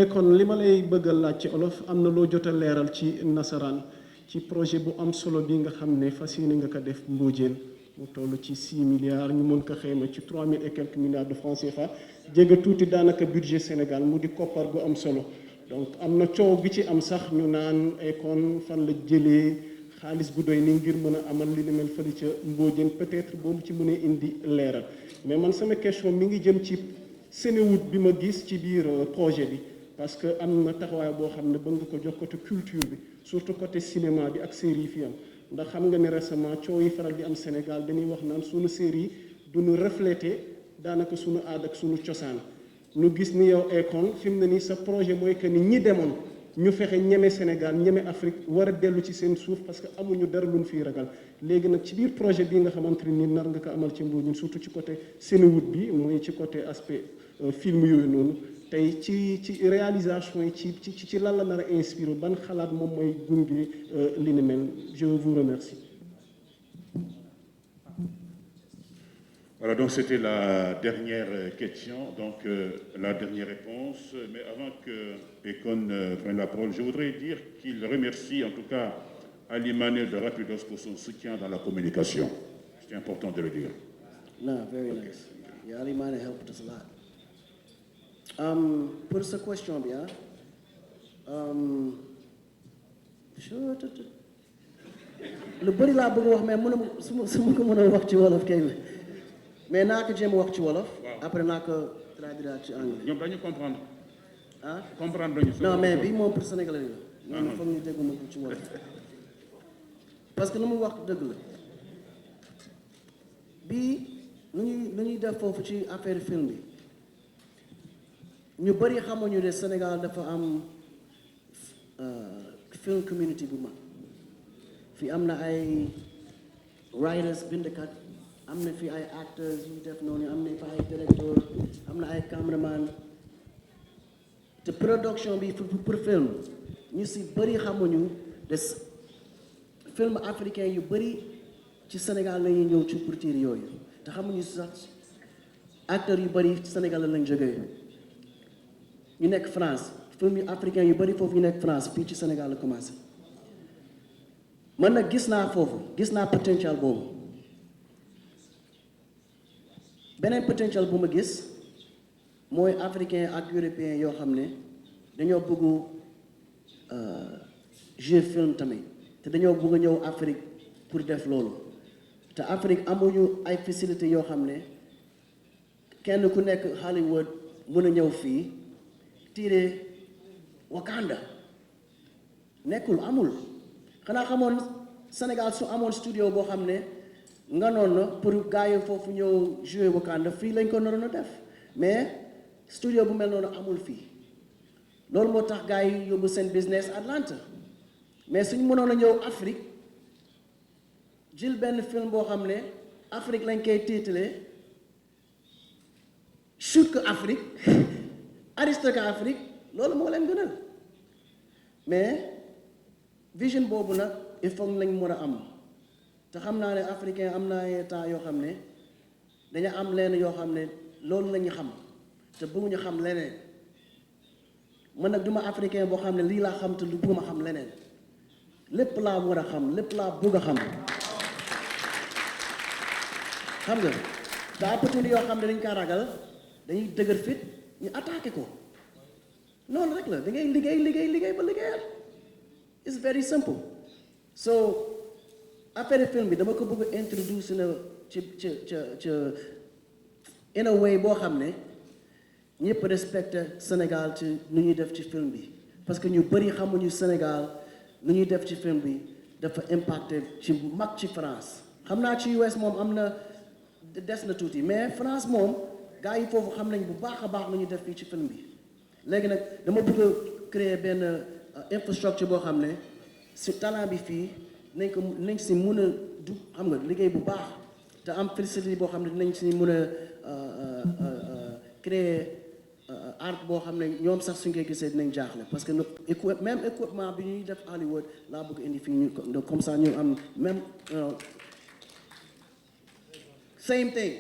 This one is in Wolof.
kon li ma lay bëgg a laaj ci olof am na loo jot a leeral ci nasaraan ci projet bu am solo bi nga xam ne fas yéene nga ko def Mbodiène mu toll ci 6 milliards ñu mën ko xayma ci 3000 et quelques milliards de francs CFA jege tuuti daanaka budget Sénégal mu di koppar gu am solo donc am na coow bi ci am sax ñu naan Akon fan la jëlee xaalis bu doy ni ngir mën a amal li ni mel fële ca Mbodiène peut-être boobu ci mënee indi leeral mais man sama question mi ngi jëm ci Sénéwood bi ma gis ci biir projet bi parce que am na taxawaay boo xam ne bëgg nga ko jox côté culture bi surtout côté cinéma bi ak série yi fi am ndax xam nga ne récemment coow yi faral di am Sénégal dañuy wax naan sunu série yi duñu refléter daanaka sunu aada ak sunu cosaan ñu gis ni yow Akon fi mu ne nii sa projet mooy que ni ñi demoon ñu fexe ñeme Sénégal ñeme Afrique war a dellu ci seen suuf parce que amuñu dara luñ fiy ragal léegi nag ci biir projet bii nga xamante ni nar nga ko amal ci Mbodiène surtout ci côté Sénéwood bi mooy ci côté aspect film yooyu noonu tey ci réalisation yi ci lan la nar a inspiré ban xalaat moom mooy gunge li ni mel je vous remercie. Voilà, donc c'était la dernière question, donc la dernière réponse. Mais avant que Akon prenne la parole, je voudrais dire qu'il remercie en tout cas Ali Mané de Rapidos pour son soutien dans la communication. C'est important de le dire. No, very nice. Yeah, Ali Mané helped us a lot. Pour sa question bi lu bëri laa bëgg wax mais mënuma su ma ko mën a wax ci wolof kay mais naa ko jéem a wax ci wolof. après naa ko traduire ci anglais. ñoom dañu comprendre. ah comprendre nañu. non mais bii moom pour sénégalais la. ñoom foog ñu dégg ma ko ci wolof. parce que lu mu wax dëgg la bii lu ñuy def foofu ci affaire film bi ñu bëri xamuñu ne Sénégal dafa am film community bu mag fii am na ay writers bindkat am na fi ay acteurs yu def noonu am na fi ay directeur am na ay cameraman te production bi pour film ñu si bëri xamuñu des film africain yu bëri ci Sénégal la ñuy ñëw ci pour tiir yooyu te xamuñu sax acteurs yu bëri ci Sénégal lañ jógee ñu nekk France film yu africain yu bëri foofu ñu nekk France fii ci Sénégal la commencé man nag gis naa foofu gis naa potentiel boobu beneen potentiel bu ma gis mooy africain ak européen yoo xam ne dañoo bëgg jouer film tamit te dañoo bëgg ñëw Afrique pour def loolu te Afrique amuñu ay facilité yoo xam ne kenn ku nekk Hollywood mën a ñëw fii tiire Wakanda nekkul amul xanaa xamoon Sénégal su amoon studio boo xam ne nga noonu pour gars yi foofu ñëw jouer Wakanda fii lañ ko naroon a def mais studio bu mel noonu amul fii loolu moo tax gars yi yóbbu seen business Atlanta mais suñu mënoon a ñëw Afrique jël benn film boo xam ne Afrique lañ koy tiitale shoot ko Afrique arrêté ko Afrique loolu moo leen gënal mais vision boobu nag il faut lañ mën a am te xam naa ne africain am na ay temps yoo xam ne dañu am leen yoo xam ne loolu la ñu xam te bëgguñu xam leneen man nag duma africain boo xam ne lii laa xam te lu bëgg ma xam leneen lépp laa war a xam lépp laa bëgg a xam xam nga te opportunité yoo xam ne dañ kaa ragal dañuy dëgër fit ñu attaqué ko noonu rek la da ngay liggéey ba liggéeyal it's very simple so affaire film bi dama ko bëgg a introduce na ci in a way boo xam ne ñëpp respecté Sénégal ci nu ñuy def ci film bi parce que ñu bëri xamuñu Sénégal nu ñuy def ci film bi dafa impacté ci mag ci France xam naa ci US moom am na des na tuuti mais France moom gars yi foofu xam nañ bu baax a baax nu ñuy def fii ci film bi léegi nag dama bëgg a créer benn infrastructure boo xam ne si talent bi fii nañ si mun a du xam nga liggéey bu baax te am facilité boo xam ne dinañ si mun a créer art boo xam ne ñoom sax suñ koy gisee dinañ jaaxle parce que même équipement bi ñuy def Hollywood laa bëgg indi fii ñu comme ça ñu am même same thing